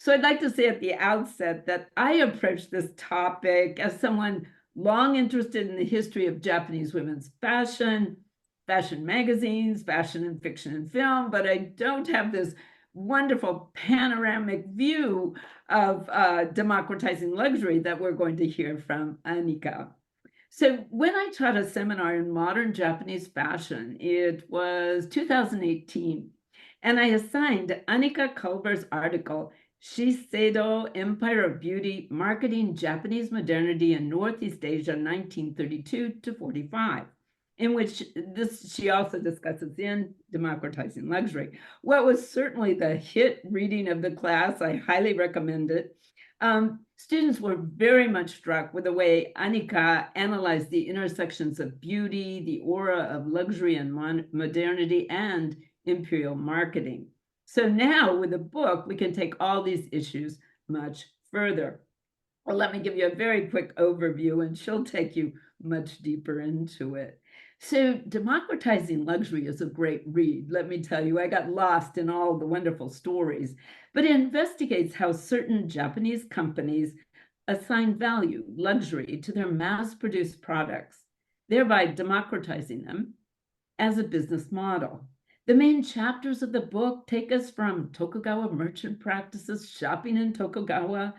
So I'd like to say at the outset that I approach this topic as someone long interested in the history of Japanese women's fashion, fashion magazines, fashion and fiction and film, but I don't have this wonderful panoramic view of democratizing luxury that we're going to hear from Annika. So when I taught a seminar in modern Japanese fashion, it was 2018, and I assigned Annika Culver's article, Shiseido, Empire of Beauty, Marketing Japanese Modernity in Northeast Asia, 1932 to 45, in which she also discusses in Democratizing Luxury. What was certainly the hit reading of the class. I highly recommend it. Students were very much struck with the way Annika analyzed the intersections of beauty, the aura of luxury and modernity, and imperial marketing. So now with the book, we can take all these issues much further. Well, let me give you a very quick overview, and she'll take you much deeper into it. So Democratizing Luxury is a great read. Let me tell you, I got lost in all the wonderful stories, but it investigates how certain Japanese companies assign value, luxury, to their mass-produced products, thereby democratizing them as a business model. The main chapters of the book take us from Tokugawa merchant practices, shopping in Tokugawa,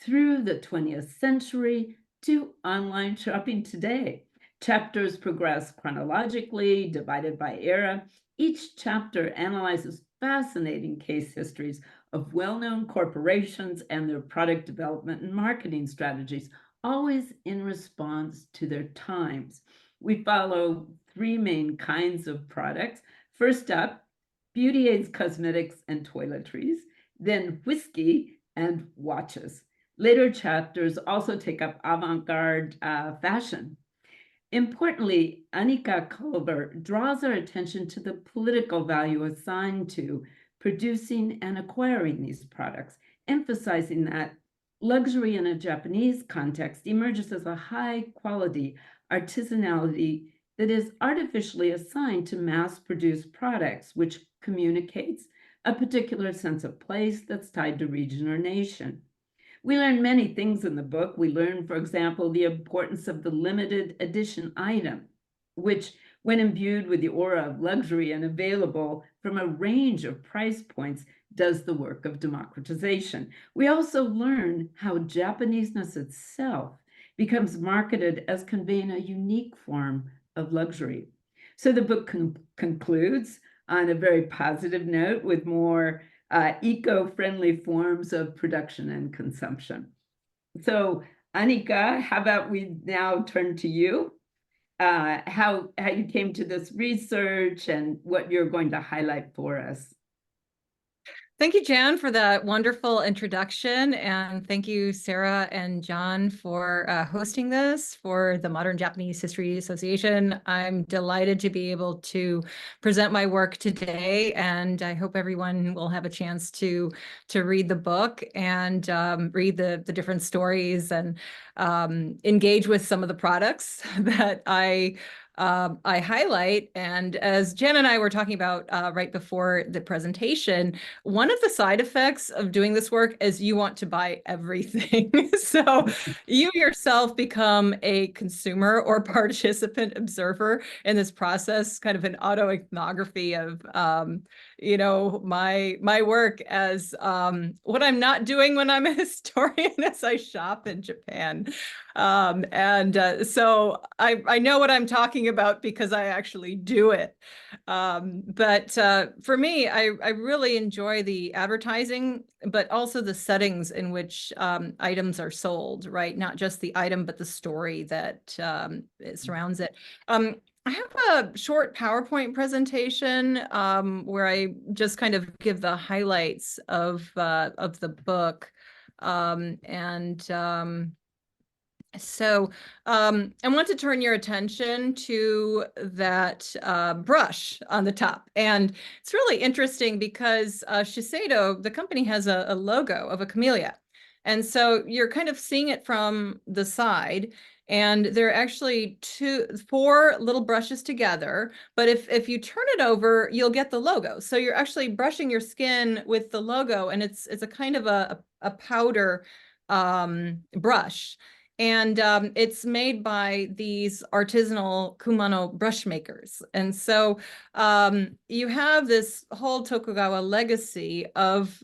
through the 20th century to online shopping today. Chapters progress chronologically, divided by era. Each chapter analyzes fascinating case histories of well-known corporations and their product development and marketing strategies, always in response to their times. We follow three main kinds of products. First up, beauty aids, cosmetics, and toiletries, then whiskey and watches. Later chapters also take up avant-garde fashion. Importantly, Annika Culver draws our attention to the political value assigned to producing and acquiring these products, emphasizing that luxury in a Japanese context emerges as a high-quality artisanality that is artificially assigned to mass-produced products, which communicates a particular sense of place that's tied to region or nation. We learn many things in the book. We learn, for example, the importance of the limited edition item, which, when imbued with the aura of luxury and available from a range of price points, does the work of democratization. We also learn how Japaneseness itself becomes marketed as conveying a unique form of luxury. So the book concludes on a very positive note with more eco-friendly forms of production and consumption. So Annika, how about we now turn to you? How you came to this research and what you're going to highlight for us. Thank you, Jan, for that wonderful introduction. And thank you, Sara and John, for hosting this for the Modern Japanese History Association. I'm delighted to be able to present my work today, and I hope everyone will have a chance to read the book and read the different stories and engage with some of the products that I highlight. And as Jen and I were talking about right before the presentation, one of the side effects of doing this work is you want to buy everything. So you yourself become a consumer or participant observer in this process, kind of an autoethnography of my work as what I'm not doing when I'm a historian as I shop in Japan. So I know what I'm talking about because I actually do it. But for me, I really enjoy the advertising, but also the settings in which items are sold, right? Not just the item, but the story that surrounds it. I have a short PowerPoint presentation where I just kind of give the highlights of the book. So I want to turn your attention to that brush on the top. And it's really interesting because Shiseido, the company, has a logo of a camellia. And so you're kind of seeing it from the side. And there are actually four little brushes together. But if you turn it over, you'll get the logo. So you're actually brushing your skin with the logo, and it's a kind of a powder brush. And it's made by these artisanal Kumano brush makers. And so you have this whole Tokugawa legacy of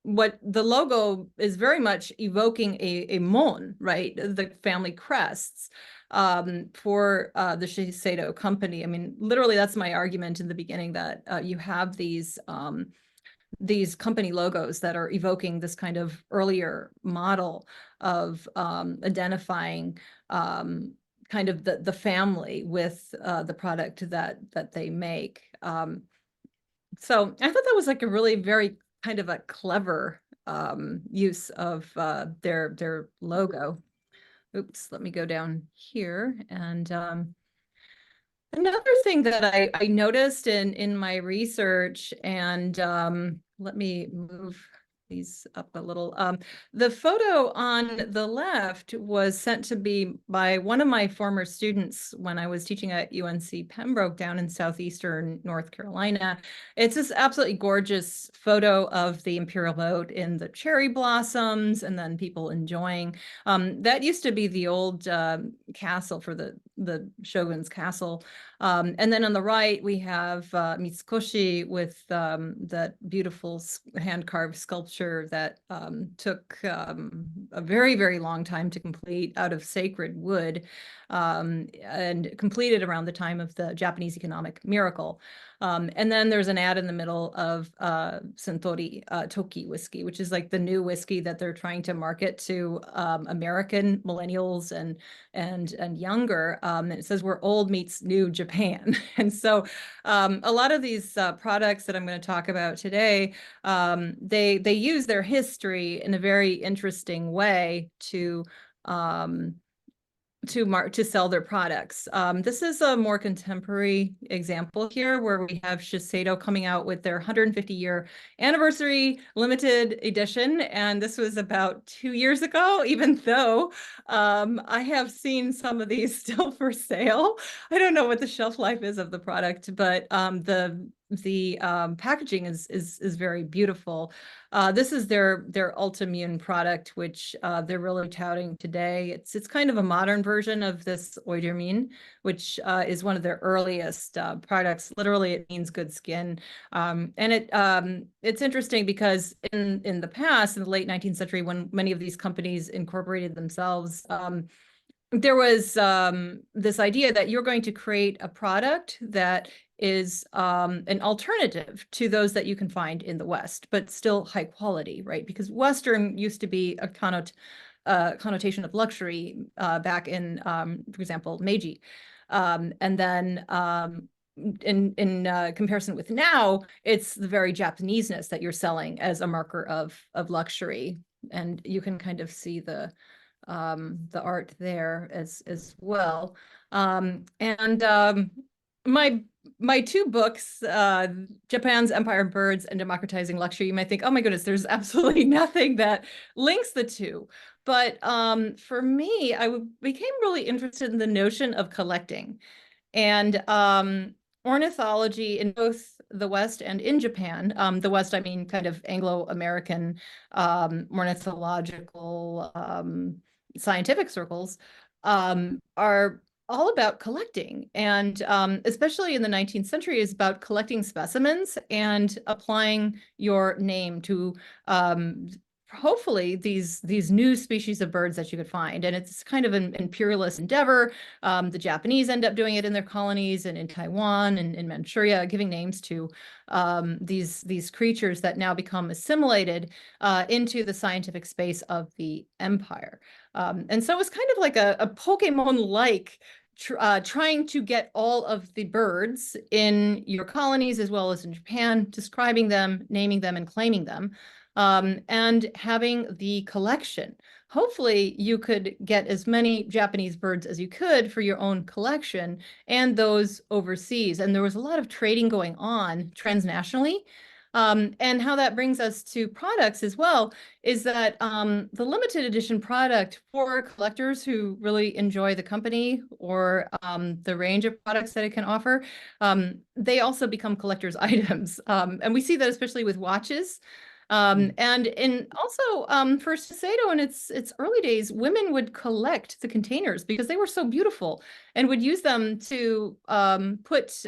what the logo is very much evoking a mon, right? The family crests for the Shiseido company. I mean, literally, that's my argument in the beginning, that you have these company logos that are evoking this kind of earlier model of identifying kind of the family with the product that they make. So I thought that was like a really very kind of a clever use of their logo. Oops, let me go down here. And another thing that I noticed in my research, and let me move these up a little. The photo on the left was sent to me by one of my former students when I was teaching at UNC Pembroke down in southeastern North Carolina. It's this absolutely gorgeous photo of the imperial boat in the cherry blossoms and then people enjoying. That used to be the old castle for the shogun's castle. And then on the right, we have Mitsukoshi with that beautiful hand-carved sculpture that took a very, very long time to complete out of sacred wood, and completed around the time of the Japanese economic miracle. And then there's an ad in the middle of Suntory Toki whiskey, which is like the new whiskey that they're trying to market to American millennials and younger. And it says where old meets new Japan. And so a lot of these products that I'm going to talk about today, they use their history in a very interesting way to sell their products. This is a more contemporary example here where we have Shiseido coming out with their 150-year anniversary limited edition. And this was about 2 years ago, even though I have seen some of these still for sale. I don't know what the shelf life is of the product, but the packaging is very beautiful. This is their Ultimune product, which they're really touting today. It's kind of a modern version of this Oidermin, which is one of their earliest products. Literally, it means good skin. And it's interesting because in the past, in the late 19th century, when many of these companies incorporated themselves, there was this idea that you're going to create a product that is an alternative to those that you can find in the West, but still high quality, right? Because Western used to be a connotation of luxury back in, for example, Meiji. And then in comparison with now, it's the very Japaneseness that you're selling as a marker of luxury. And you can kind of see the art there as well. My two books, Japan's Empire of Birds and Democratizing Luxury, you might think, oh my goodness, there's absolutely nothing that links the two. But for me, became really interested in the notion of collecting. And ornithology in both the West and in Japan, the West, I mean, kind of Anglo-American ornithological scientific circles are all about collecting. And especially in the 19th century is about collecting specimens and applying your name to hopefully these new species of birds that you could find. And it's kind of an imperialist endeavor. The Japanese end up doing it in their colonies and in Taiwan and in Manchuria, giving names to these creatures that now become assimilated into the scientific space of the empire. And so it's kind of like a Pokemon-like trying to get all of the birds in your colonies as well as in Japan, describing them, naming them, and claiming them. And having the collection. Hopefully you could get as many Japanese birds as you could for your own collection and those overseas. And there was a lot of trading going on transnationally And how that brings us to products as well is that the limited edition product for collectors who really enjoy the company or the range of products that it can offer, they also become collector's items. And we see that especially with watches. And also for Shiseido in its early days, women would collect the containers because they were so beautiful and would use them to put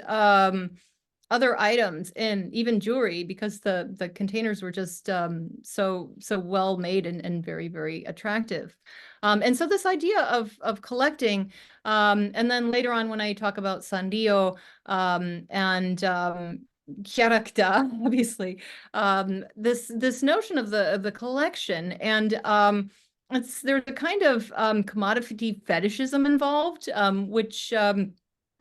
other items in, even jewelry, because the containers were just so well made and very, very attractive. And so this idea of collecting, and then later on when I talk about Sanrio and character, obviously, this notion of the collection, and there's a kind of commodity fetishism involved, which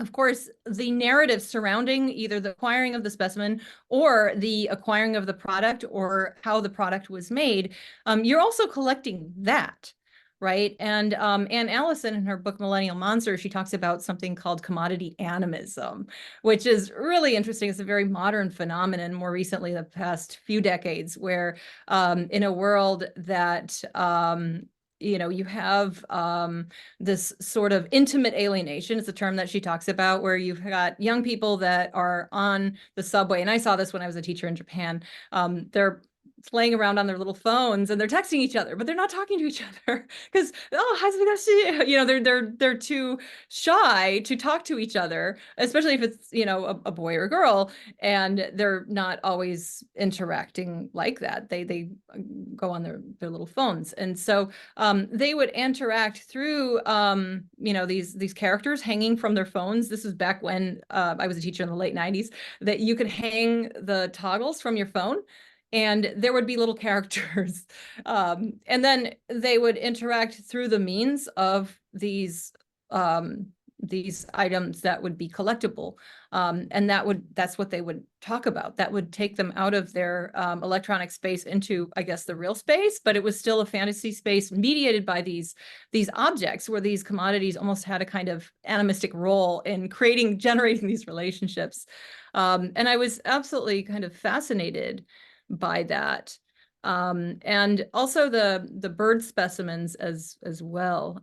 of course, the narrative surrounding either the acquiring of the specimen or the acquiring of the product or how the product was made, you're also collecting that, right? And Anne Allison, in her book Millennial Monster, she talks about something called commodity animism, which is really interesting. It's a very modern phenomenon, more recently, the past few decades, where in a world that you have this sort of intimate alienation. It's a term that she talks about, where you've got young people that are on the subway. And I saw this when I was a teacher in Japan. They're playing around on their little phones and they're texting each other, but they're not talking to each other because they're too shy to talk to each other, especially if it's a boy or a girl, and they're not always interacting like that. They go on their little phones, and so they would interact through these characters hanging from their phones. This was back when I was a teacher in the late 90s, that you could hang the toggles from your phone and there would be little characters. And then they would interact through the means of these items that would be collectible. And that's what they would talk about. That would take them out of their electronic space into, I guess, the real space, but it was still a fantasy space mediated by these objects, where these commodities almost had a kind of animistic role in generating these relationships. And I was absolutely kind of fascinated by that. And also the bird specimens as well.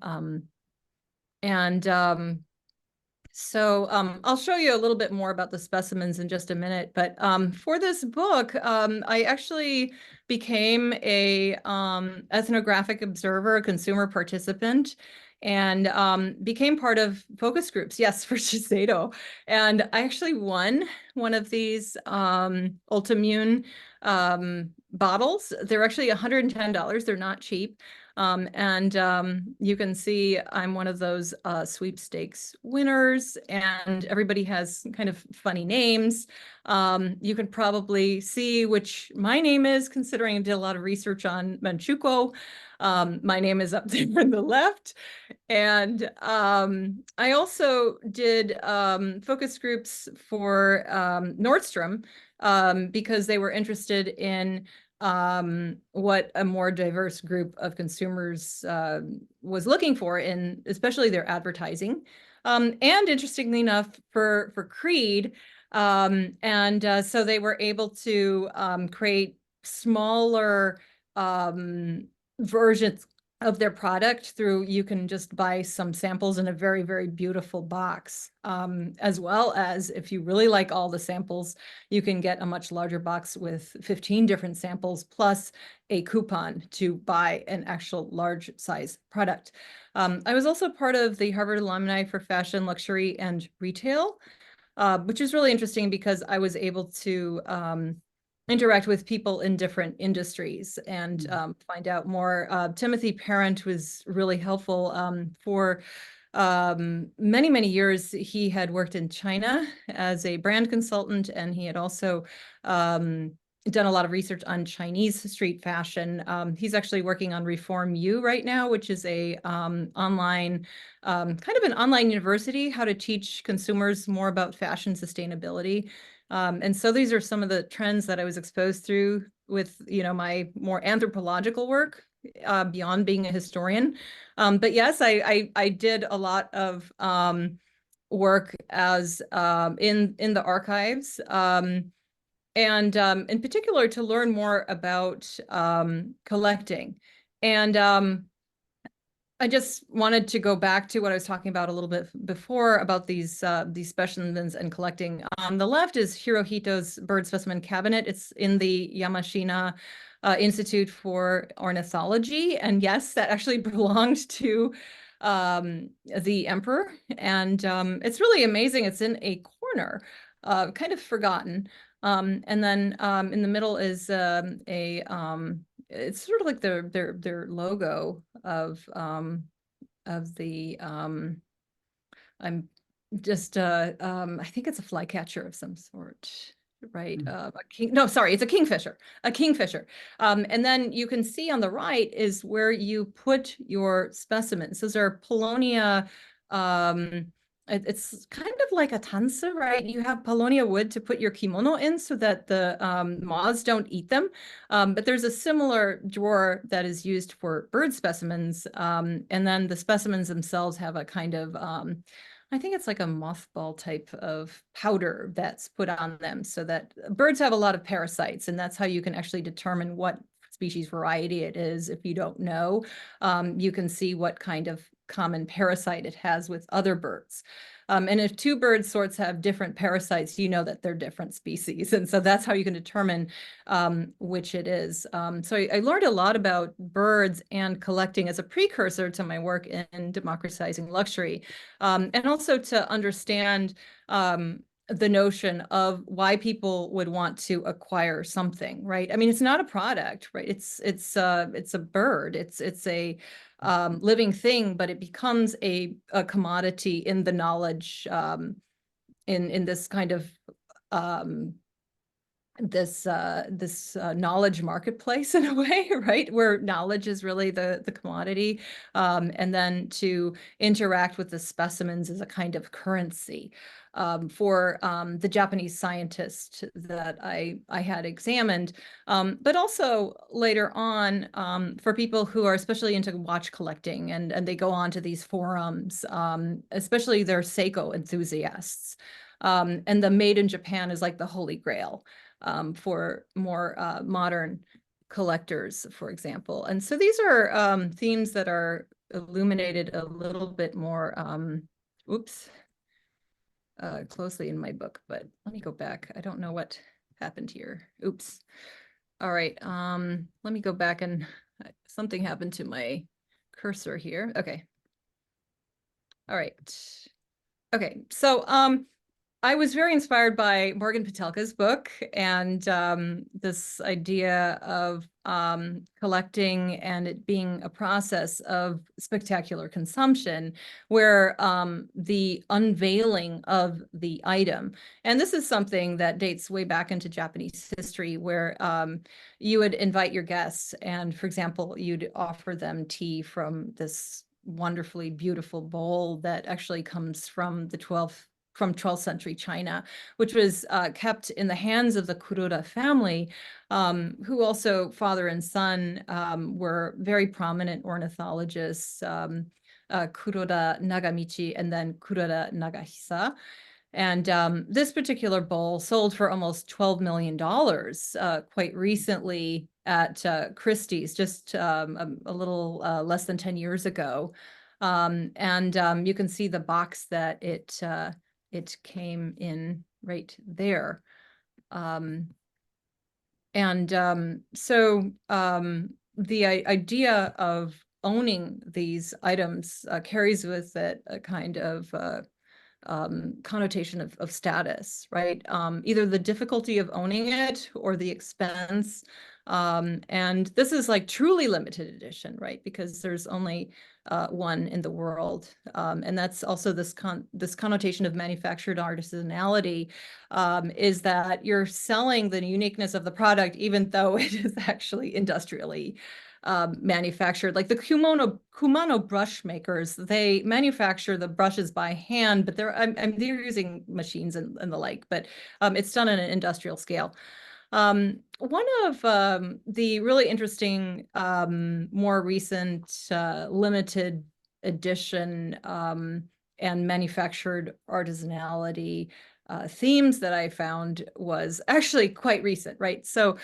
So I'll show you a little bit more about the specimens in just a minute. But for this book, I actually became a ethnographic observer, a consumer participant, and became part of focus groups, yes, for Shiseido. And I actually won one of these Ultimune bottles. They're actually $110. They're not cheap. You can see I'm one of those sweepstakes winners, and everybody has kind of funny names. You can probably see which my name is, considering I did a lot of research on Manchukuo. My name is up there on the left. And I also did focus groups for Nordstrom because they were interested in what a more diverse group of consumers was looking for in especially their advertising. And interestingly enough, for Creed, so they were able to create smaller versions of their product through, you can just buy some samples in a very, very beautiful box. As well as, if you really like all the samples, you can get a much larger box with 15 different samples plus a coupon to buy an actual large size product. I was also part of the Harvard Alumni for Fashion, Luxury, and Retail, which is really interesting because I was able to interact with people in different industries and find out more. Timothy Parent was really helpful for many, many years. He had worked in China as a brand consultant, and he had also done a lot of research on Chinese street fashion. He's actually working on Reform U right now, which is a online, kind of an online university, how to teach consumers more about fashion sustainability. And so these are some of the trends that I was exposed through with, my more anthropological work beyond being a historian. But yes, I did a lot of work as in the archives. and in particular to learn more about collecting. And I just wanted to go back to what I was talking about a little bit before about these specimens and collecting. On the left is Hirohito's bird specimen cabinet. It's in the Yamashina Institute for Ornithology. And yes, that actually belonged to the emperor. And it's really amazing. It's in a corner, kind of forgotten. And then in the middle is it's sort of like their logo of the I'm just I think it's a flycatcher of some sort, right? It's a kingfisher, and then you can see on the right is where you put your specimens. Those are Paulownia. It's kind of like a tansa, right? You have Paulownia wood to put your kimono in so that the moths don't eat them. But there's a similar drawer that is used for bird specimens. And then the specimens themselves have a kind of, I think it's like a mothball type of powder that's put on them so that birds have a lot of parasites. And that's how you can actually determine what species variety it is. If you don't know, you can see what kind of common parasite it has with other birds. And if two bird sorts have different parasites, you know that they're different species. And so that's how you can determine which it is. So I learned a lot about birds and collecting as a precursor to my work in democratizing luxury, and also to understand the notion of why people would want to acquire something, right? I mean, it's not a product, right? It's a bird. It's a living thing, but it becomes a commodity in the knowledge, in this kind of this knowledge marketplace in a way, right? Where knowledge is really the commodity, and then to interact with the specimens as a kind of currency. For the Japanese scientist that I had examined, but also later on for people who are especially into watch collecting, and they go on to these forums, especially they're Seiko enthusiasts. And the made in Japan is like the holy grail for more modern collectors, for example. And so these are themes that are illuminated a little bit more, closely in my book, but let me go back. I don't know what happened here. Oops. All right. Let me go back, and something happened to my cursor here. Okay. All right. Okay. So I was very inspired by Morgan Patelka's book and this idea of collecting and it being a process of spectacular consumption, where the unveiling of the item, and this is something that dates way back into Japanese history, where you would invite your guests and, for example, you'd offer them tea from this wonderfully beautiful bowl that actually comes from 12th century China, which was kept in the hands of the Kuroda family, who also, father and son, were very prominent ornithologists, Kuroda Nagamichi and then Kuroda Nagahisa. And this particular bowl sold for almost $12 million quite recently at Christie's, just a little less than 10 years ago. And you can see the box that it came in right there. So the idea of owning these items carries with it a kind of connotation of status, right? Either the difficulty of owning it or the expense. And this is like truly limited edition, right? Because there's only one in the world. And that's also this connotation of manufactured artisanality, is that you're selling the uniqueness of the product, even though it is actually industrially manufactured. Like the Kumano brush makers, they manufacture the brushes by hand, but they're using machines and the like, but it's done on an industrial scale. One of the really interesting, more recent limited edition and manufactured artisanality themes that I found was actually quite recent, right? So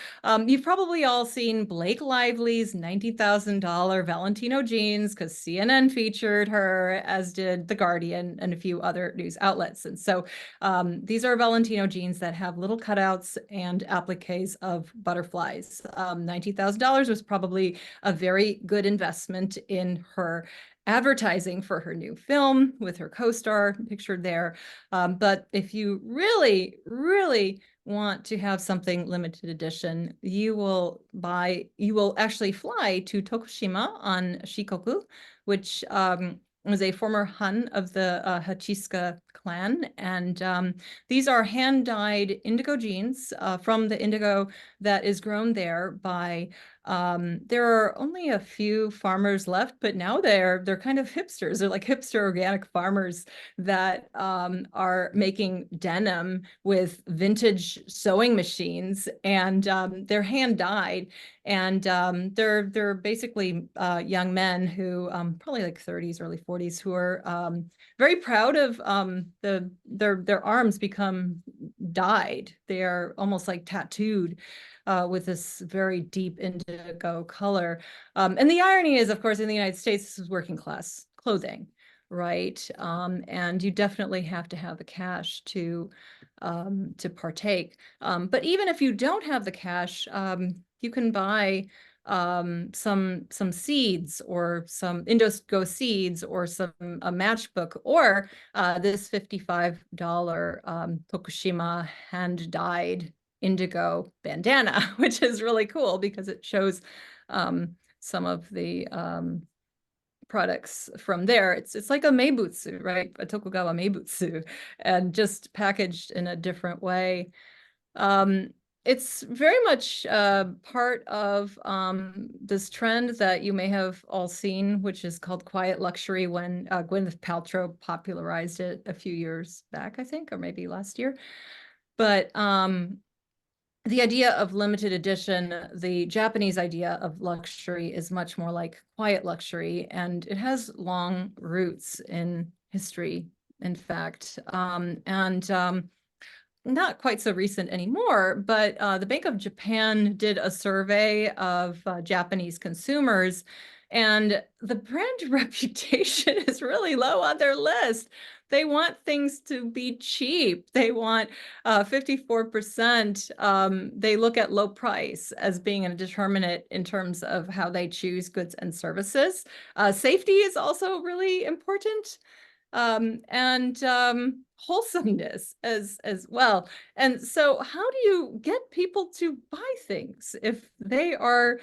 you've probably all seen Blake Lively's $90,000 Valentino jeans because CNN featured her, as did The Guardian and a few other news outlets. And so these are Valentino jeans that have little cutouts and appliques of butterflies. $90,000 was probably a very good investment in her advertising for her new film with her co-star pictured there. But if you really, really want to have something limited edition, you will actually fly to Tokushima on Shikoku, which was a former Han of the Hachiska clan. And these are hand-dyed indigo jeans from the indigo that is grown there by there are only a few farmers left, but now they're kind of hipsters. They're like hipster organic farmers that are making denim with vintage sewing machines, and they're hand dyed, and they're basically young men who probably like 30s, early 40s, who are very proud of their arms become dyed. They are almost like tattooed with this very deep indigo color. And the irony is, of course, in the United States, this is working class clothing, right? And you definitely have to have the cash to partake. But even if you don't have the cash, you can buy some seeds or some indigo seeds or a matchbook or this $55 Tokushima hand-dyed indigo bandana, which is really cool because it shows some of the products from there. It's like a meibutsu, right? A Tokugawa meibutsu, and just packaged in a different way. It's very much part of this trend that you may have all seen, which is called quiet luxury, when Gwyneth Paltrow popularized it a few years back, I think, or maybe last year. But the idea of limited edition, the Japanese idea of luxury is much more like quiet luxury, and it has long roots in history, in fact. Not quite so recent anymore, but the Bank of Japan did a survey of Japanese consumers, and the brand reputation is really low on their list. They want things to be cheap. They want 54%. They look at low price as being a determinant in terms of how they choose goods and services. Safety is also really important. And wholesomeness as well. And so how do you get people to buy things if they are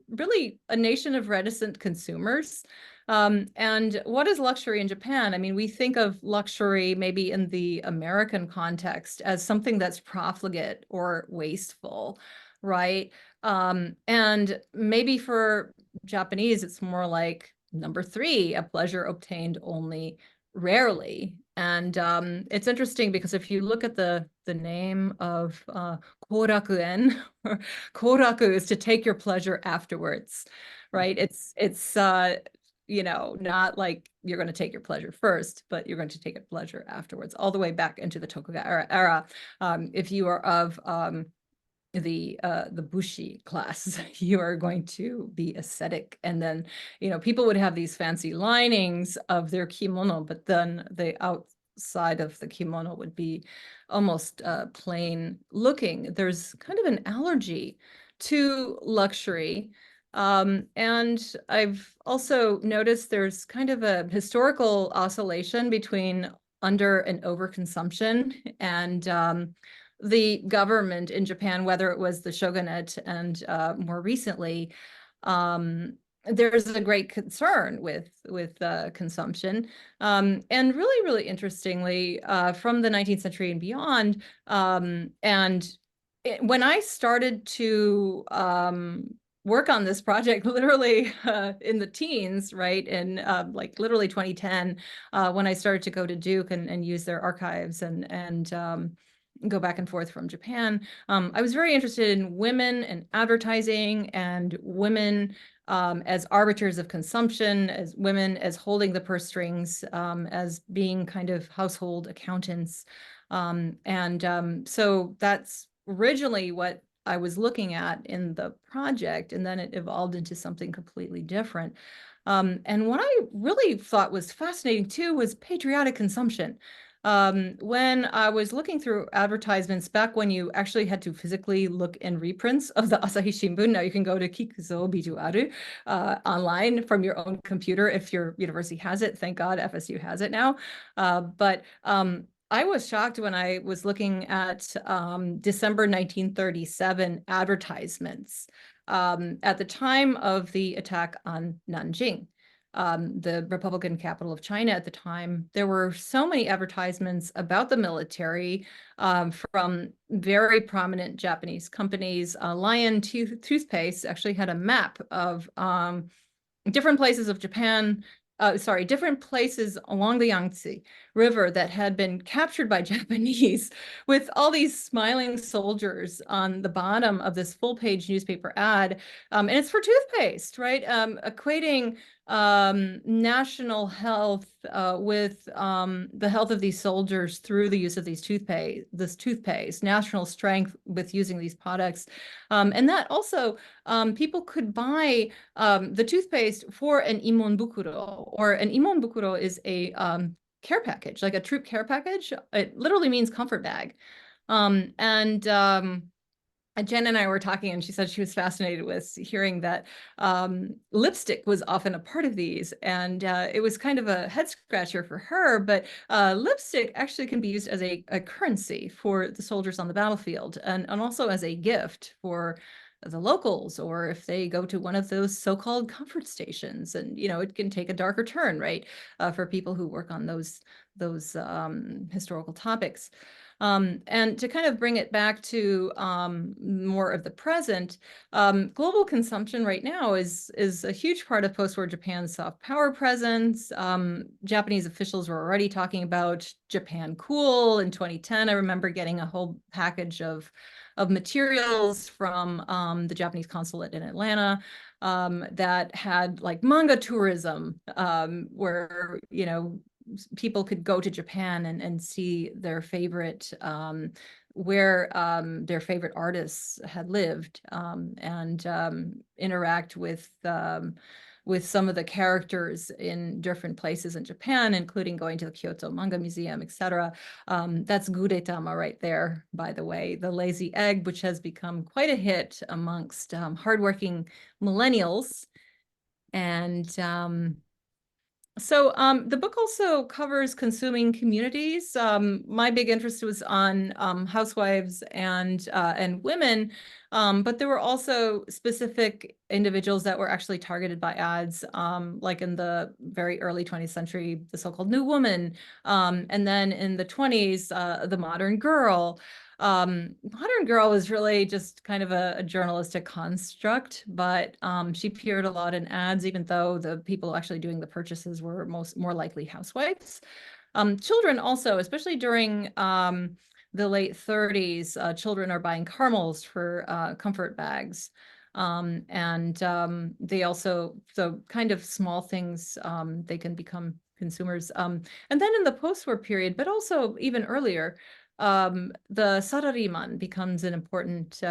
really a nation of reticent consumers? And what is luxury in Japan? I mean, we think of luxury maybe in the American context as something that's profligate or wasteful, right? And maybe for Japanese, it's more like number 3, a pleasure obtained only rarely. And it's interesting because if you look at the name of korakuen, koraku is to take your pleasure afterwards, right? It's you know, not like you're going to take your pleasure first, but you're going to take a pleasure afterwards, all the way back into the Tokugawa era. If you are of the bushi class, you are going to be ascetic, and then, you know, people would have these fancy linings of their kimono, but then the outside of the kimono would be almost plain looking. There's kind of an allergy to luxury. And I've also noticed there's kind of a historical oscillation between under and overconsumption, and the government in Japan, whether it was the shogunate and more recently, there's a great concern with consumption. And really, really interestingly, from the 19th century and beyond, when I started to work on this project, literally in the teens, right? In like literally 2010, when I started to go to Duke and use their archives and go back and forth from Japan. I was very interested in women and advertising, and women as arbiters of consumption, as women as holding the purse strings, as being kind of household accountants. So that's originally what I was looking at in the project, and then it evolved into something completely different. And what I really thought was fascinating too was patriotic consumption. When I was looking through advertisements back when you actually had to physically look in reprints of the Asahi Shimbun, now you can go to Kikuzo Bijuaru online from your own computer if your university has it. Thank God FSU has it now. But I was shocked when I was looking at December 1937 advertisements at the time of the attack on Nanjing, the Republican capital of China at the time. There were so many advertisements about the military from very prominent Japanese companies. Lion Toothpaste actually had a map of different places of Japan, different places along the Yangtze River that had been captured by Japanese, with all these smiling soldiers on the bottom of this full-page newspaper ad. And it's for toothpaste, right? Equating national health with the health of these soldiers through the use of this toothpaste, national strength with using these products. And that also, people could buy the toothpaste for an imonbukuro, or an imonbukuro is a care package, like a troop care package. It literally means comfort bag. Jen and I were talking, and she said she was fascinated with hearing that lipstick was often a part of these. And it was kind of a head scratcher for her, but lipstick actually can be used as a currency for the soldiers on the battlefield, and also as a gift for the locals, or if they go to one of those so-called comfort stations. And, it can take a darker turn, right, for people who work on those historical topics. And to kind of bring it back to more of the present, global consumption right now is a huge part of post-war Japan's soft power presence. Japanese officials were already talking about Japan Cool in 2010. I remember getting a whole package of materials from the Japanese consulate in Atlanta that had like manga tourism, where, people could go to Japan and see their favorite, where their favorite artists had lived, and interact with some of the characters in different places in Japan, including going to the Kyoto Manga Museum, etc. That's Gudetama right there, by the way, the lazy egg, which has become quite a hit amongst hardworking millennials. And so the book also covers consuming communities. My big interest was on housewives and women, but there were also specific individuals that were actually targeted by ads, like in the very early 20th century, the so-called New Woman, and then in the 20s, the Modern Girl. Modern Girl was really just kind of a journalistic construct, but she appeared a lot in ads, even though the people actually doing the purchases were more likely housewives. Children also, especially during the late 30s, children are buying caramels for comfort bags. They also, so kind of small things, they can become consumers. And then in the post-war period, but also even earlier, the sarariman becomes an important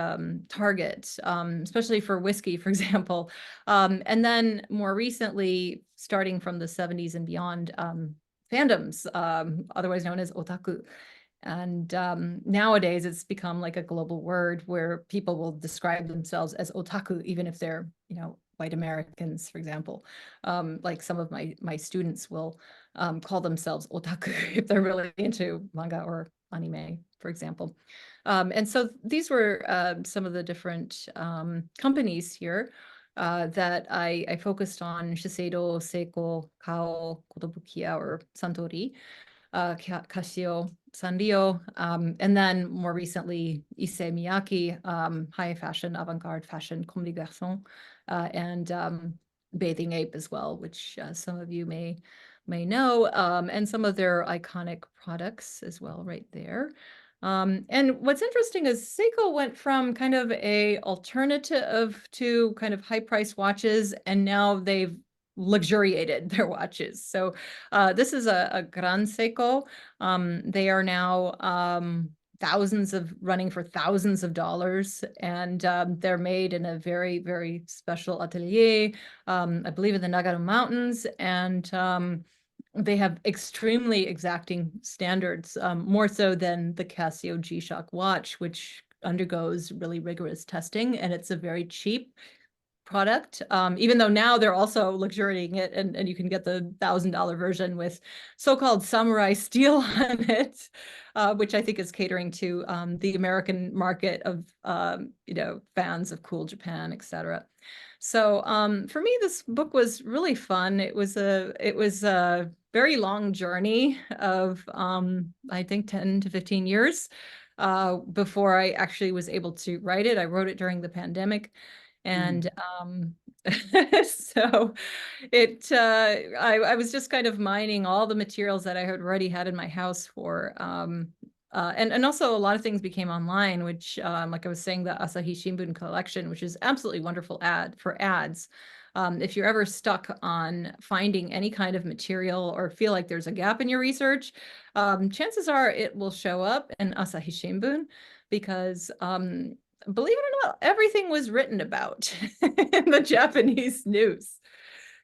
target, especially for whiskey, for example. And then more recently, starting from the 70s and beyond, fandoms, otherwise known as otaku. And nowadays, it's become like a global word where people will describe themselves as otaku, even if they're, white Americans, for example. Like some of my students will call themselves otaku if they're really into manga or anime, for example. And so these were some of the different companies here that I focused on: Shiseido, Seiko, Kao, Kotobukiya, or Suntory, Casio, Sanrio, and then more recently, Issey Miyake, high fashion, avant-garde fashion, Comme des Garçons, and Bathing Ape as well, which some of you may know, and some of their iconic products as well right there. And what's interesting is Seiko went from kind of a alternative to kind of high price watches, and now they've luxuriated their watches. So this is a Gran Seiko. They are now running for thousands of dollars, and they're made in a very, very special atelier, I believe in the Nagano Mountains, and they have extremely exacting standards, more so than the Casio G-Shock watch, which undergoes really rigorous testing, and it's a very cheap product, even though now they're also luxuriating it, and you can get the $1,000 version with so-called samurai steel on it, which I think is catering to the American market of fans of cool Japan, etc. So for me, this book was really fun. It was a very long journey of I think 10 to 15 years before I actually was able to write it. I wrote it during the pandemic. And so I was just kind of mining all the materials that I had already had in my house for, and also a lot of things became online, which, like I was saying, the Asahi Shimbun collection, which is absolutely wonderful for ads. If you're ever stuck on finding any kind of material or feel like there's a gap in your research, chances are it will show up in Asahi Shimbun, because believe it or not, everything was written about in the Japanese news.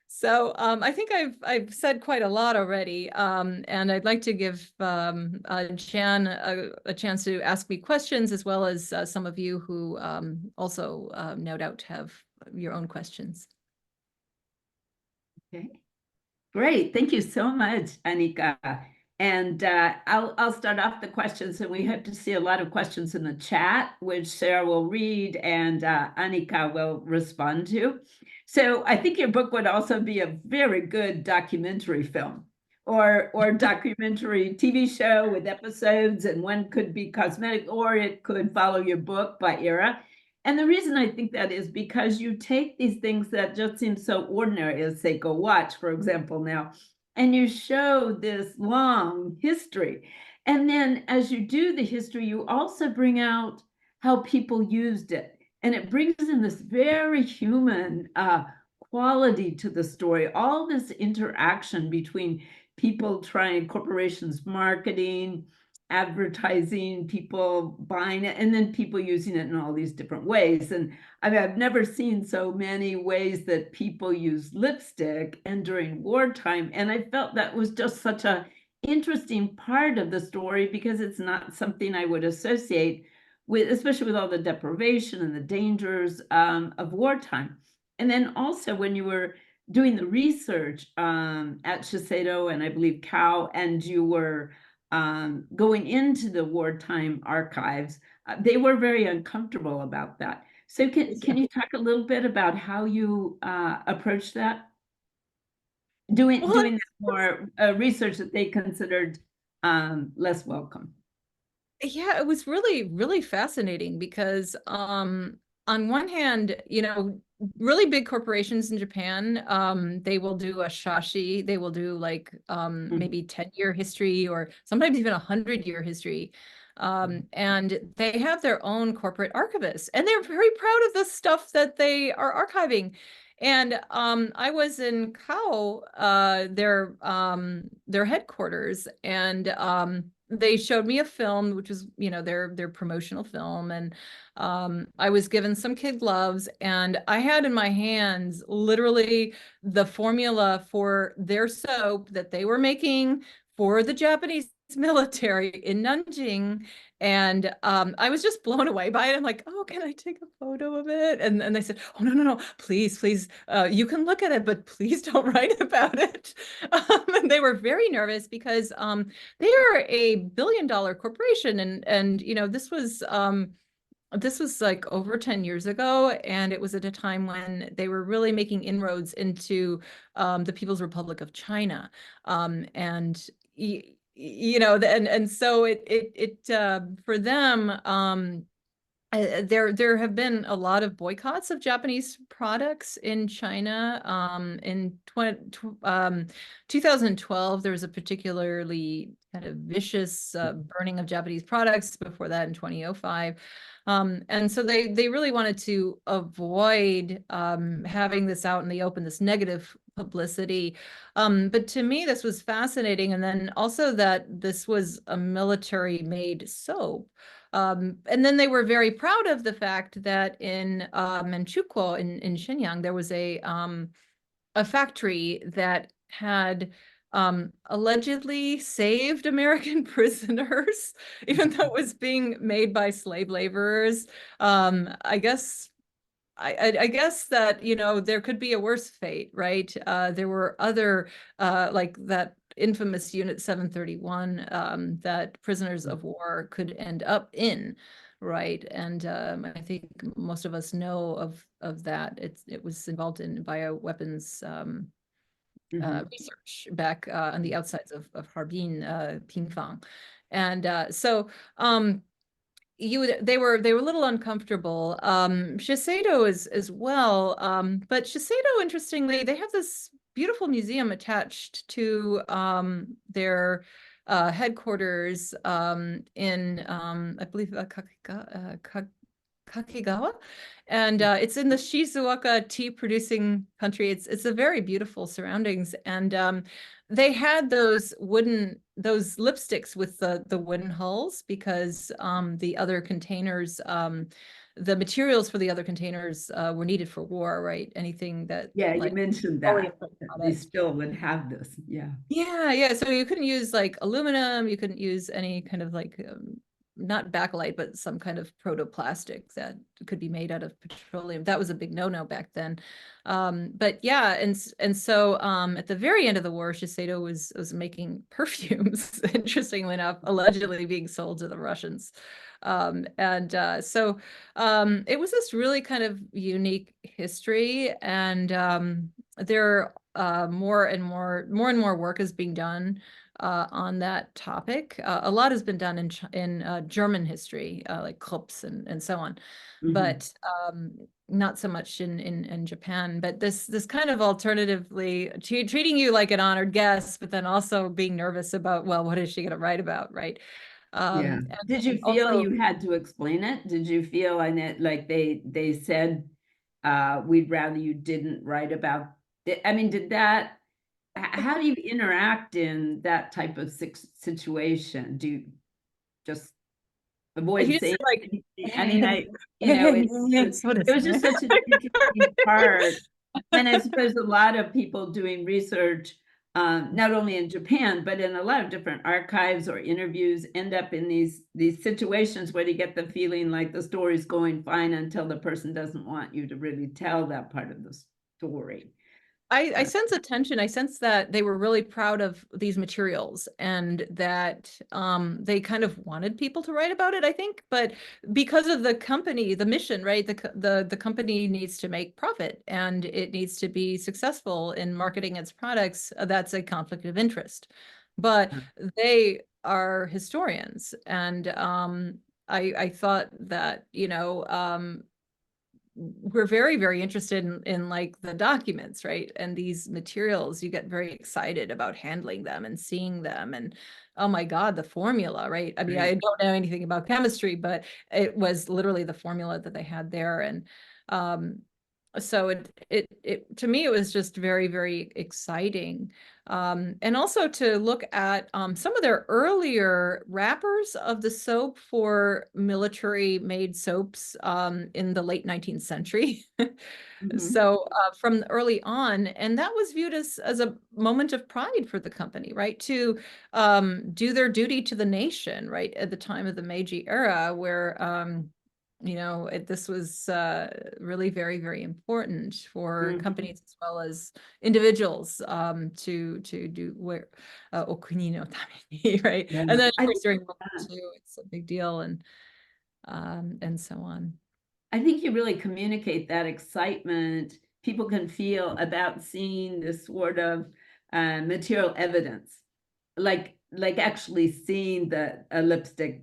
So I think I've said quite a lot already, and I'd like to give Jan a chance to ask me questions, as well as some of you who also no doubt have your own questions. Okay, great. Thank you so much, Annika. And I'll start off the questions, and we hope to see a lot of questions in the chat, which Sara will read and Annika will respond to. So I think your book would also be a very good documentary film, or documentary TV show with episodes, and one could be cosmetic, or it could follow your book by era. And the reason I think that is because you take these things that just seem so ordinary, as Seiko watch, for example, now, and you show this long history. And then as you do the history, you also bring out how people used it. And it brings in this very human quality to the story, all this interaction between people trying, corporations marketing, advertising, people buying it, and then people using it in all these different ways. And I mean, I've never seen so many ways that people use lipstick and during wartime. And I felt that was just such a interesting part of the story, because it's not something I would associate with, especially with all the deprivation and the dangers of wartime. And then also when you were doing the research at Shiseido and I believe Cow, and you were going into the wartime archives, they were very uncomfortable about that. So can you talk a little bit about how you approached that? Doing more research that they considered less welcome. Yeah, it was really, really fascinating, because on one hand, really big corporations in Japan, they will do a shashi, they will do like maybe 10-year history, or sometimes even 100-year history. And they have their own corporate archivists, and they're very proud of the stuff that they are archiving. And I was in Kao, their headquarters, and they showed me a film, which was, their promotional film. And I was given some kid gloves, and I had in my hands literally the formula for their soap that they were making for the Japanese military in Nanjing. And I was just blown away by it. I'm like, oh, can I take a photo of it? And they said, oh, no, please, you can look at it, but please don't write about it. And they were very nervous, because they are a billion-dollar corporation. And this was like over 10 years ago, and it was at a time when they were really making inroads into the People's Republic of China. And so it for them, there have been a lot of boycotts of Japanese products in China. In 2012, there was a particularly kind of vicious burning of Japanese products. Before that, in 2005. And so they really wanted to avoid having this out in the open, this negative publicity. But to me, this was fascinating. And then also that this was a military-made soap. And then they were very proud of the fact that in Manchukuo in Shenyang, there was a factory that had allegedly saved American prisoners, even though it was being made by slave laborers. I guess I guess that, you know, there could be a worse fate, right? There were other, like that infamous Unit 731 that prisoners of war could end up in, right? And I think most of us know of that. It was involved in bioweapons research back on the outsides of Harbin, Pingfang. And so they were a little uncomfortable. Shiseido is as well. But Shiseido, interestingly, they have this beautiful museum attached to their headquarters in I believe Kakegawa, and it's in the Shizuoka tea producing country. It's a very beautiful surroundings, and they had those lipsticks with the wooden hulls because the other containers, the materials for the other containers were needed for war, right? Anything that Yeah, you like mentioned that they still would have this. Yeah. Yeah. So you couldn't use like aluminum. You couldn't use any kind of like not bakelite, but some kind of protoplastic that could be made out of petroleum. That was a big no-no back then. But yeah, and so at the very end of the war, Shiseido was making perfumes, interestingly enough, allegedly being sold to the Russians. So it was this really kind of unique history, and there more and more work is being done on that topic. A lot has been done in German history, like Krups and so on, but not so much in Japan. But this kind of alternatively treating you like an honored guest, but then also being nervous about, well, what is she going to write about, right? Yeah. Did you feel Also, you had to explain it? Did you feel like they said we'd rather you didn't write about it? I mean, how do you interact in that type of situation? Do you just avoid you just saying like, anything? I mean, it was just such an interesting part. And I suppose a lot of people doing research, not only in Japan, but in a lot of different archives or interviews, end up in these situations where you get the feeling like the story's going fine until the person doesn't want you to really tell that part of the story. I sense a tension. I sense that they were really proud of these materials and that they kind of wanted people to write about it, I think. But because of the company, the mission, right? The company needs to make profit and it needs to be successful in marketing its products. That's a conflict of interest. But they are historians, and I thought that, you know, we're very, very interested in like the documents, right? And these materials, you get very excited about handling them and seeing them. And oh my God, the formula, right? I mean, I don't know anything about chemistry, but it was literally the formula that they had there. And so it to me, it was just very, very exciting. And also to look at some of their earlier wrappers of the soap for military made soaps in the late 19th century. So from early on, and that was viewed as a moment of pride for the company, right? To do their duty to the nation, right? At the time of the Meiji era, where you know, this was really very, very important for companies as well as individuals to do where okuni no tameni, right? Yeah. And then of course during World War II, it's a big deal, and so on. I think you really communicate that excitement people can feel about seeing this sort of material evidence, like actually seeing a lipstick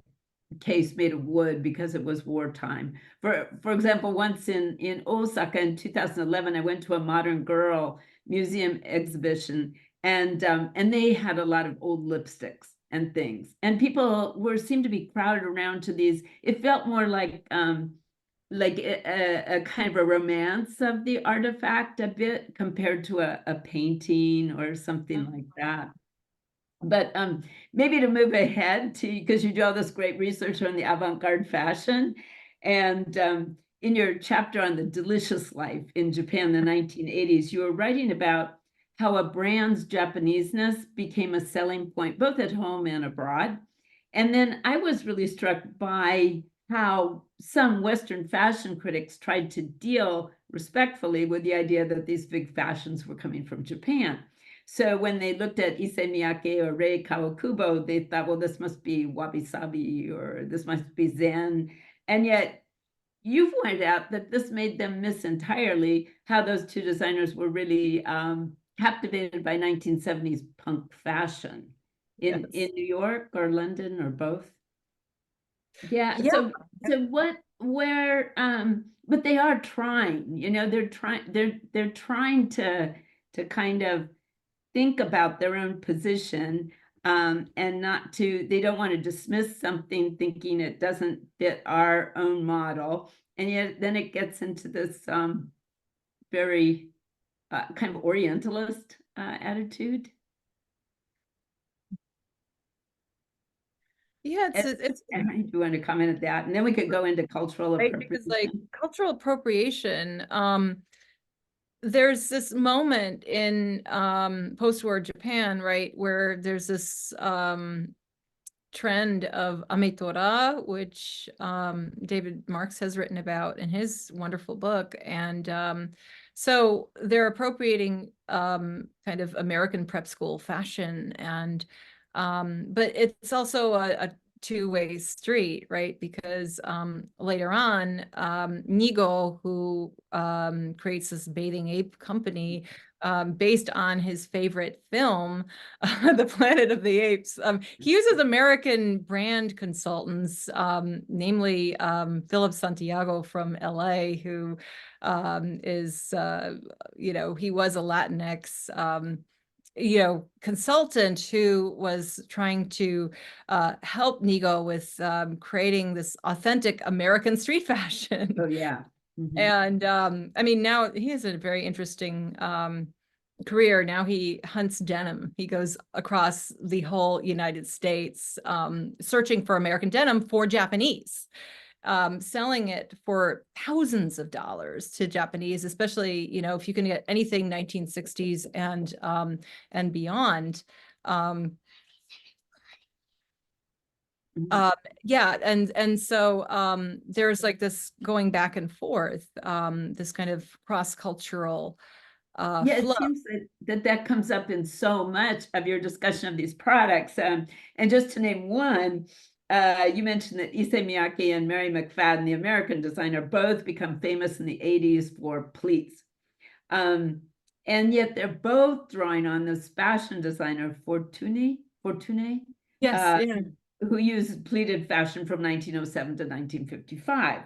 case made of wood because it was wartime. For example, once in Osaka in 2011, I went to a modern girl museum exhibition, and they had a lot of old lipsticks and things, and people seemed to be crowded around to these. It felt more like a kind of a romance of the artifact a bit compared to a painting or something like that. But maybe to move ahead to, because you do all this great research on the avant-garde fashion, and in your chapter on the delicious life in Japan in the 1980s, you were writing about how a brand's Japaneseness became a selling point both at home and abroad. And then I was really struck by how some Western fashion critics tried to deal respectfully with the idea that these big fashions were coming from Japan. So when they looked at Issey Miyake or Rei Kawakubo, they thought, well, this must be wabi-sabi or this must be Zen. And yet you pointed out that this made them miss entirely how those two designers were really captivated by 1970s punk fashion in New York or London or both. Yeah. So but they are trying, they're trying to kind of think about their own position, and they don't want to dismiss something thinking it doesn't fit our own model. And yet then it gets into this very kind of Orientalist attitude. Yeah, it's do you want to comment on that? And then we could go into cultural appropriation. Because like cultural appropriation, there's this moment in post-war Japan, right, where there's this trend of amitora, which David Marks has written about in his wonderful book. And so they're appropriating kind of American prep school fashion, and but it's also a two-way street, right? Because later on, Nigo, who creates this bathing ape company based on his favorite film, The Planet of the Apes, he uses American brand consultants, namely Philip Santiago from LA, who is, he was a Latinx consultant who was trying to help Nigo with creating this authentic American street fashion. Oh, yeah. Mm-hmm. And I mean, now he has a very interesting career. Now he hunts denim. He goes across the whole United States searching for American denim for Japanese. Selling it for thousands of dollars to Japanese, especially, if you can get anything 1960s and beyond. Yeah, and so there's like this going back and forth, this kind of cross-cultural flow. It seems that comes up in so much of your discussion of these products. And just to name one, you mentioned that Issey Miyake and Mary McFadden, the American designer, both become famous in the 80s for pleats. And yet they're both drawing on this fashion designer, Fortuny? Yes, who used pleated fashion from 1907 to 1955.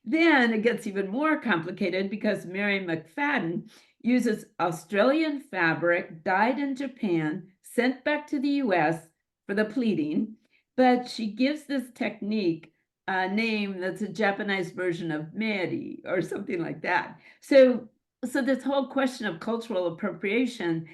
Then it gets even more complicated because Mary McFadden uses Australian fabric dyed in Japan, sent back to the US for the pleating, but she gives this technique a name that's a Japanese version of meri or something like that. So this whole question of cultural appropriation,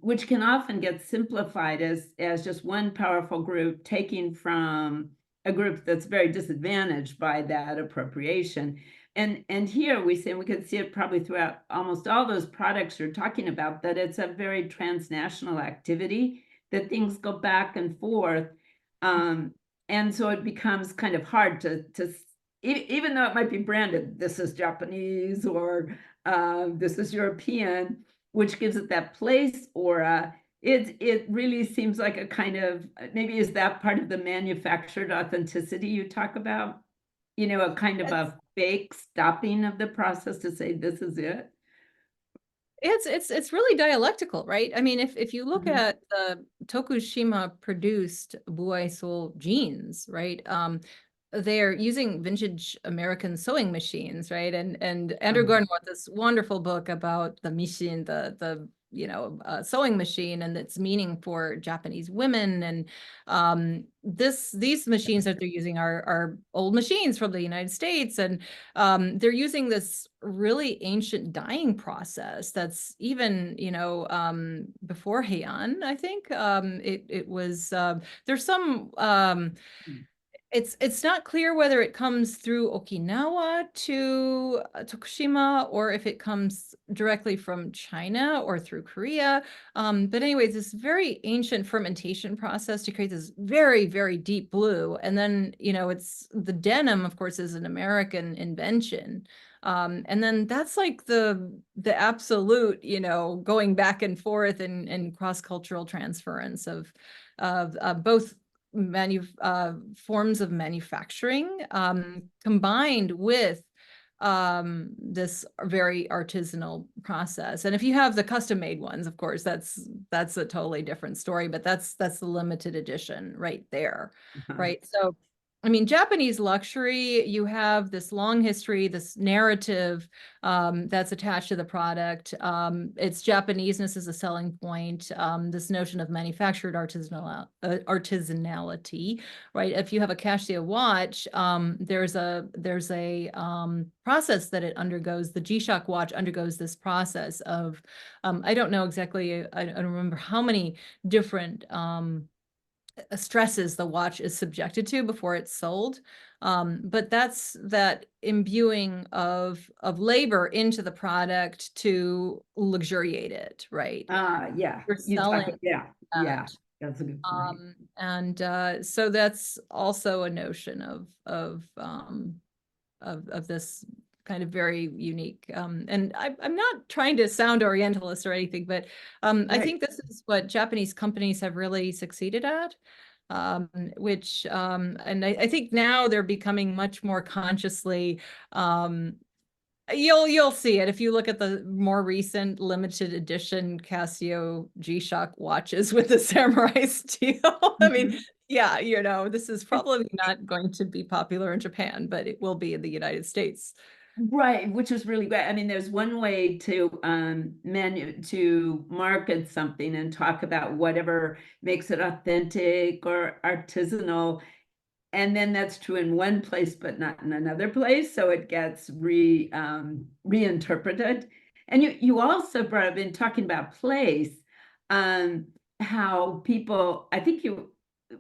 which can often get simplified as just one powerful group taking from a group that's very disadvantaged by that appropriation. And here we say, we can see it probably throughout almost all those products you're talking about, that it's a very transnational activity, that things go back and forth. And so it becomes kind of hard to even though it might be branded, this is Japanese or this is European, which gives it that place aura. It really seems like a kind of, maybe is that part of the manufactured authenticity you talk about? A kind of a fake stopping of the process to say this is it. It's really dialectical, right? I mean, if you look at the Tokushima produced Buaisol jeans, right? They're using vintage American sewing machines, right? And Andrew Um, Gordon wrote this wonderful book about the machine, the sewing machine and its meaning for Japanese women. And these machines that they're using are old machines from the United States, and they're using this really ancient dyeing process that's even, before Heian, I think. It was there's some it's not clear whether it comes through Okinawa to Tokushima or if it comes directly from China or through Korea. But anyways, this very ancient fermentation process to create this very, very deep blue. And then, it's the denim, of course, is an American invention. And then that's like the absolute, going back and forth and cross-cultural transference of both forms of manufacturing combined with this very artisanal process. And if you have the custom made ones, of course, that's a totally different story, but that's the limited edition right there, right? So I mean, Japanese luxury, you have this long history, this narrative that's attached to the product. Its Japaneseness is a selling point. This notion of manufactured artisanality, right? If you have a Casio watch, there's a process that it undergoes. The G-Shock watch undergoes this process of, I don't know exactly, I don't remember how many different stresses the watch is subjected to before it's sold. But that's that imbuing of labor into the product to luxuriate it, right? Yeah, You're selling yeah, that. that's a good point. And so that's also a notion of this kind of very unique. And I'm not trying to sound Orientalist or anything, but I think this is what Japanese companies have really succeeded at. Which and I think now they're becoming much more consciously you'll see it if you look at the more recent limited edition Casio G-Shock watches with the samurai steel. I mean, yeah, this is probably not going to be popular in Japan, but it will be in the United States. Right, which is really great. I mean, there's one way to to market something and talk about whatever makes it authentic or artisanal. And then that's true in one place, but not in another place. So it gets reinterpreted. And you also brought up in talking about place, um, how people, I think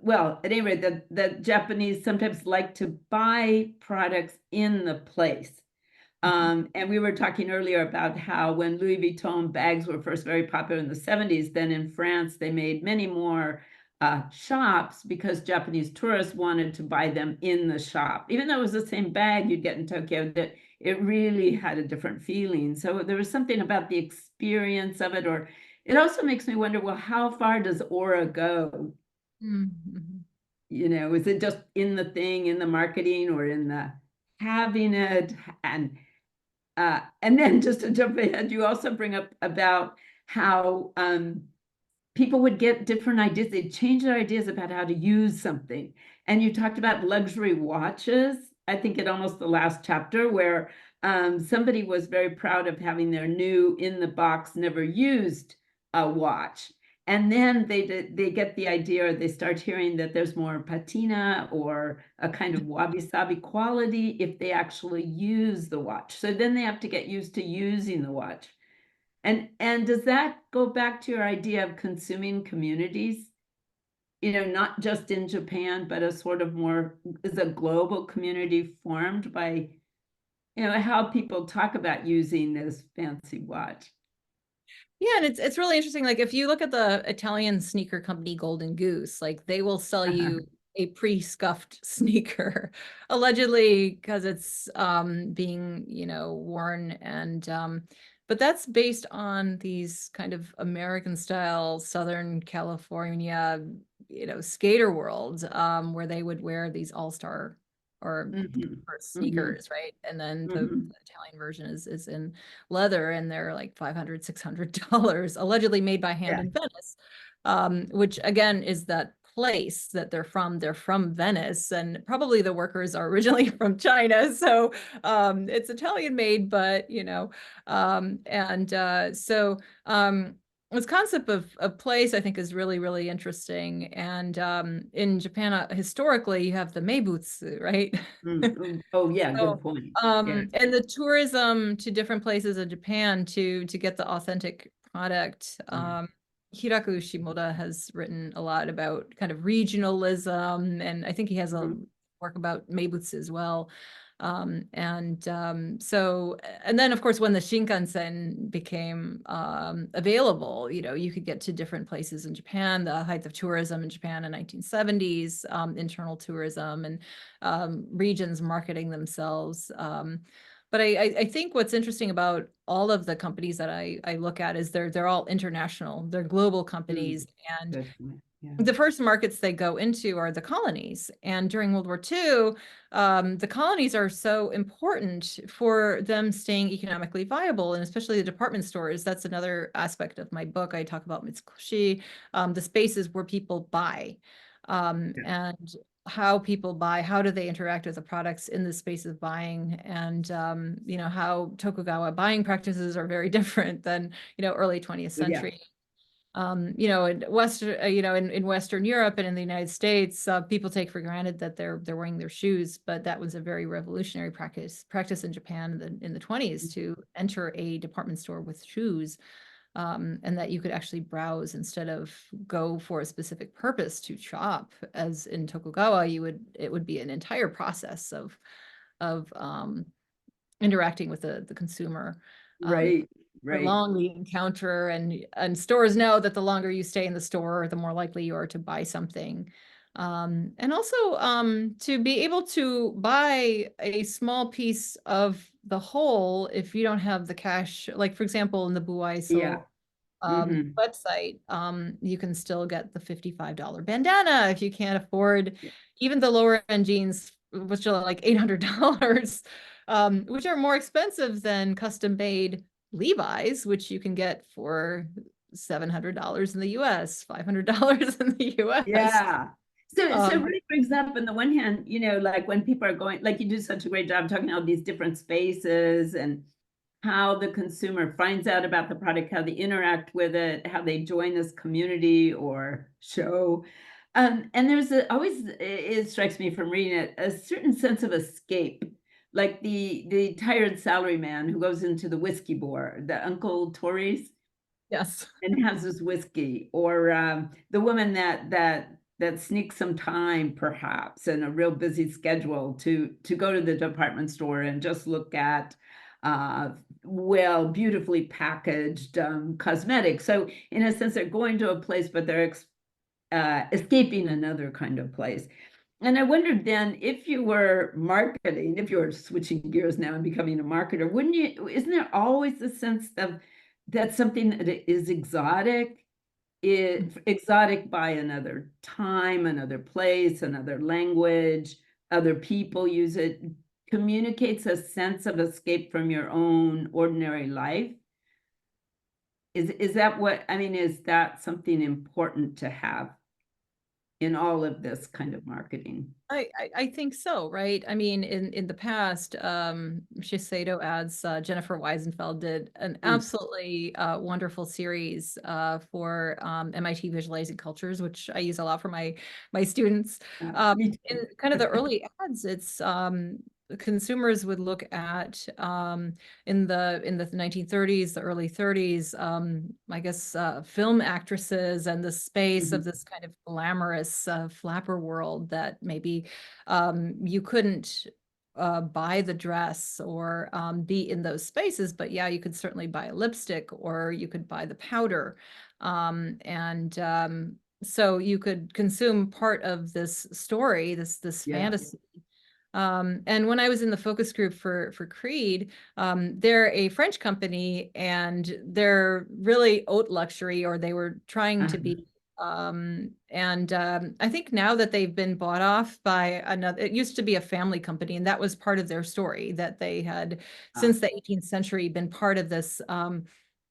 well, at any rate, the Japanese sometimes like to buy products in the place. And we were talking earlier about how when Louis Vuitton bags were first very popular in the 70s, then in France, they made many more shops because Japanese tourists wanted to buy them in the shop. Even though it was the same bag you'd get in Tokyo, that it really had a different feeling. So there was something about the experience of it, or it also makes me wonder, well, how far does aura go? Mm-hmm. Is it just in the thing, in the marketing, or in the having it? And then just to jump ahead, you also bring up about how people would get different ideas. They'd change their ideas about how to use something. And you talked about luxury watches, I think in almost the last chapter, where somebody was very proud of having their new in the box, never used watch. And then they get the idea, or they start hearing that there's more patina or a kind of wabi-sabi quality if they actually use the watch. So then they have to get used to using the watch. And does that go back to your idea of consuming communities? Not just in Japan, but a sort of more, is a global community formed by, how people talk about using this fancy watch. Yeah, and it's really interesting. Like if you look at the Italian sneaker company Golden Goose, like they will sell you a pre-scuffed sneaker, allegedly because it's being, worn. And but that's based on these kind of American style Southern California, skater worlds, where they would wear these all-star or Mhm. for Mhm. sneakers, right? And then the Mhm. Italian version is in leather, and they're like $500, $600, allegedly made by hand Yeah. in Venice, which again is that place that they're from. They're from Venice, and probably the workers are originally from China. So it's Italian made, but this concept of place, I think, is really, really interesting. And in Japan, historically, you have the meibutsu, right? Oh, yeah, So, good point. Yeah. and the tourism to different places in Japan to get the authentic product. Yeah. Hiraku Shimoda has written a lot about kind of regionalism, and I think he has a Mhm. work about meibutsu as well. And then of course when the Shinkansen became available, you could get to different places in Japan. The height of tourism in Japan in 1970s, internal tourism and regions marketing themselves. But I think what's interesting about all of the companies that I look at is they're all international. They're global companies, and Good point. Yeah. the first markets they go into are the colonies. And during World War II, the colonies are so important for them staying economically viable, and especially the department stores. That's another aspect of my book. I talk about Mitsukoshi, the spaces where people buy, Yeah. and how people buy, how do they interact with the products in the space of buying, and how Tokugawa buying practices are very different than early 20th Yeah. century. In Western, in Western Europe and in the United States, people take for granted that they're wearing their shoes, but that was a very revolutionary practice in Japan in the 20s to enter a department store with shoes, and that you could actually browse instead of go for a specific purpose to shop. As in Tokugawa, it would be an entire process of interacting with the consumer. Right. The Right. long the encounter, and stores know that the longer you stay in the store, the more likely you are to buy something. And also to be able to buy a small piece of the whole if you don't have the cash. Like for example, in the Yeah. Buaiso Hmm. website, you can still get the $55 bandana if you can't afford even the lower end jeans, which are like $800, which are more expensive than custom made Levi's, which you can get for $700 in the US, $500 in the US. Yeah. So it Um, really brings up on the one hand, like when people are going, like you do such a great job talking about these different spaces and how the consumer finds out about the product, how they interact with it, how they join this community or show. And there's always, it strikes me from reading it, a certain sense of escape, like the tired salaryman who goes into the whiskey bar, the Uncle Tories, yes. and has his whiskey, or the woman that sneaks some time, perhaps, in a real busy schedule to go to the department store and just look at beautifully packaged cosmetics. So in a sense, they're going to a place, but they're escaping another kind of place. And I wondered then, if you were marketing, if you were switching gears now and becoming a marketer, wouldn't you, isn't there always the sense of that's something that is exotic, exotic by another time, another place, another language, other people use it, communicates a sense of escape from your own ordinary life? Is that what, I mean, is that something important to have in all of this kind of marketing? I think so, right? I mean, in the past, Shiseido ads, Jennifer Weisenfeld did an Mm, absolutely wonderful series for MIT Visualizing Cultures, which I use a lot for my students. me In too. kind of the early ads, it's consumers would look at in the 1930s, the early 30s, I guess film actresses and the space of Mhm. this kind of glamorous flapper world that maybe you couldn't buy the dress or be in those spaces, but yeah, you could certainly buy a lipstick or you could buy the powder. And so you could consume part of this story, this Yeah. fantasy. And when I was in the focus group for Creed, they're a French company and they're really haute luxury, or they were trying to Uh-huh. be I think now that they've been bought off by another, it used to be a family company, and that was part of their story, that they had, since the 18th century, been part of this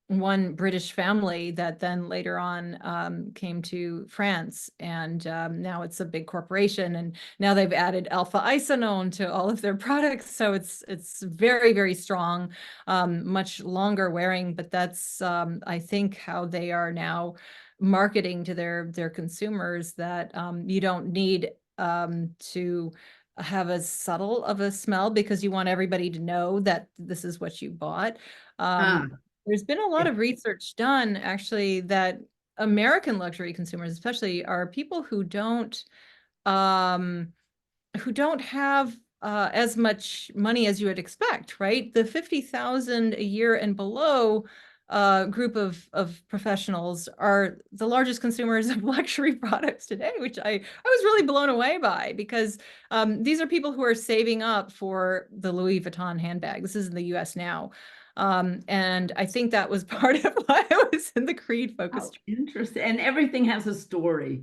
one British family that then later on came to France, and now it's a big corporation, and now they've added alpha isoprene to all of their products, so it's very, very strong, much longer wearing, but that's I think how they are now marketing to their consumers, that you don't need to have as subtle of a smell, because you want everybody to know that this is what you bought. There's been a lot of research done, actually, that American luxury consumers especially are people who don't have as much money as you would expect, right? The 50,000 a year and below group of professionals are the largest consumers of luxury products today, which I was really blown away by, because these are people who are saving up for the Louis Vuitton handbag. This is in the US now. And I think that was part of why I was in the Creed focus. Interesting. And everything has a story.